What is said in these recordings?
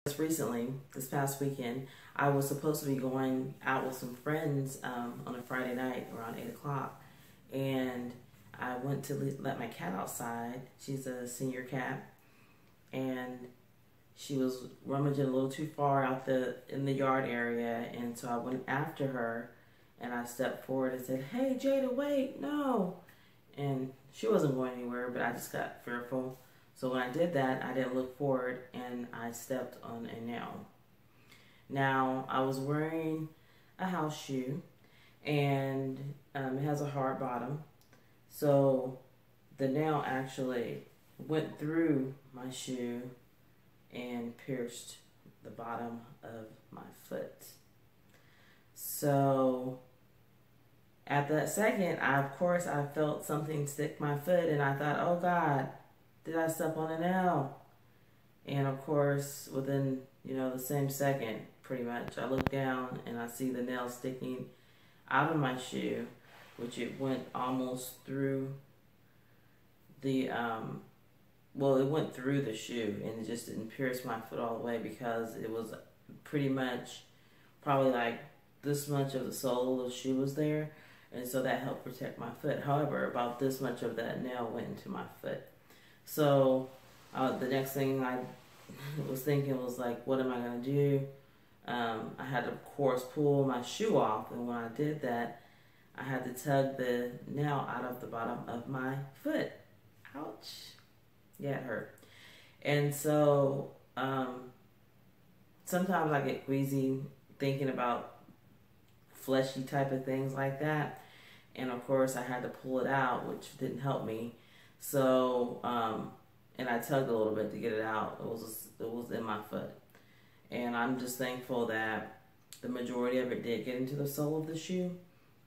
Just recently, this past weekend, I was supposed to be going out with some friends on a Friday night around 8 o'clock. And I went to let my cat outside. She's a senior cat. And she was rummaging a little too far out in the yard area. And so I went after her and I stepped forward and said, "Hey, Jada, wait, no." And she wasn't going anywhere, but I just got fearful. So when I did that, I didn't look forward and I stepped on a nail. Now, I was wearing a house shoe and it has a hard bottom. So the nail actually went through my shoe and pierced the bottom of my foot. So at that second, I felt something stick my foot and I thought, oh God, did I step on a nail? And of course, within, the same second, pretty much, I look down and I see the nail sticking out of my shoe, which it went almost through the, it went through the shoe and it just didn't pierce my foot all the way because it was pretty much probably like this much of the sole of the shoe was there. And so that helped protect my foot. However, about this much of that nail went into my foot. So the next thing I was thinking was like, what am I going to do? I had to, of course, pull my shoe off. And when I did that, I had to tug the nail out of the bottom of my foot. Ouch. Yeah, it hurt. And so sometimes I get queasy thinking about fleshy type of things like that. And of course, I had to pull it out, which didn't help me. So, and I tugged a little bit to get it out. It was in my foot. And I'm just thankful that the majority of it did get into the sole of the shoe,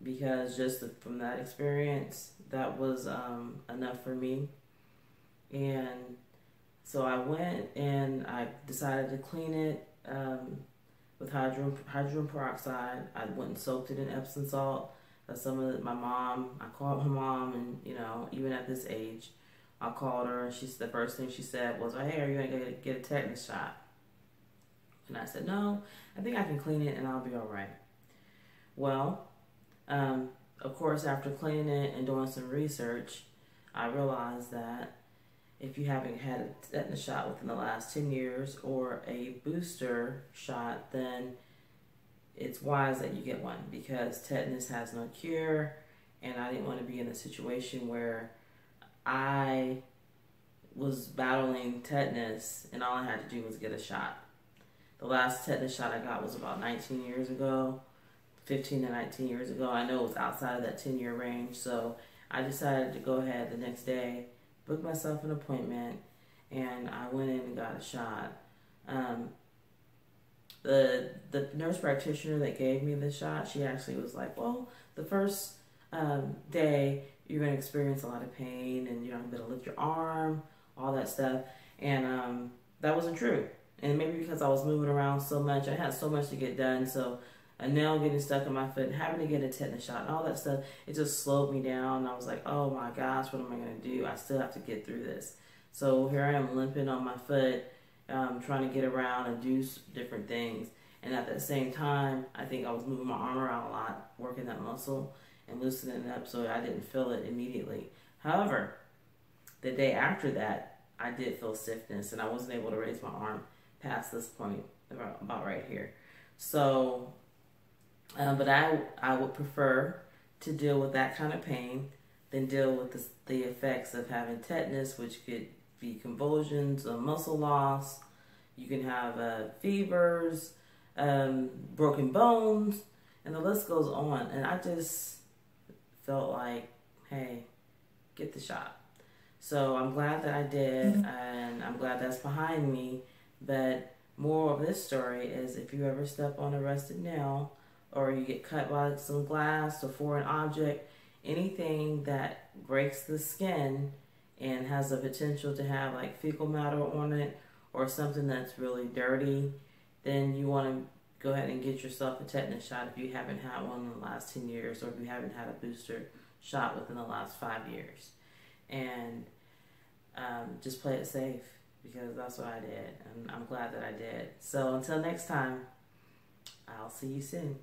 because just from that experience, that was enough for me. And so I went and I decided to clean it with hydrogen peroxide. I went and soaked it in Epsom salt. I called my mom, and even at this age, I called her, and the first thing she said was, "Hey, are you gonna get a tetanus shot?" And I said, "No, I think I can clean it and I'll be all right." Well, of course, after cleaning it and doing some research, I realized that if you haven't had a tetanus shot within the last 10 years or a booster shot, then it's wise that you get one, because tetanus has no cure, and I didn't want to be in a situation where I was battling tetanus and all I had to do was get a shot. The last tetanus shot I got was about 19 years ago, 15 to 19 years ago. I know it was outside of that 10-year range, so I decided to go ahead the next day, book myself an appointment, and I went in and got a shot. The nurse practitioner that gave me the shot, she actually was like, well, the first day you're going to experience a lot of pain and you're not going to lift your arm, all that stuff. And that wasn't true. And maybe because I was moving around so much, I had so much to get done. So a nail getting stuck in my foot, having to get a tetanus shot and all that stuff, it just slowed me down. I was like, oh my gosh, what am I going to do? I still have to get through this. So here I am limping on my foot, trying to get around and do different things. And at the same time, I think I was moving my arm around a lot, working that muscle and loosening it up, so I didn't feel it immediately. However, the day after that, I did feel stiffness, and I wasn't able to raise my arm past this point, about right here. So, but I would prefer to deal with that kind of pain than deal with the effects of having tetanus, which could be convulsions, muscle loss. You can have fevers, broken bones, and the list goes on. And I just felt like, hey, get the shot. So I'm glad that I did, and I'm glad that's behind me. But moral of this story is, if you ever step on a rusted nail, or you get cut by some glass or foreign object, anything that breaks the skin and has the potential to have like fecal matter on it or something that's really dirty, then you want to go ahead and get yourself a tetanus shot if you haven't had one in the last 10 years, or if you haven't had a booster shot within the last 5 years. And just play it safe. because that's what I did, and I'm glad that I did. So until next time, I'll see you soon.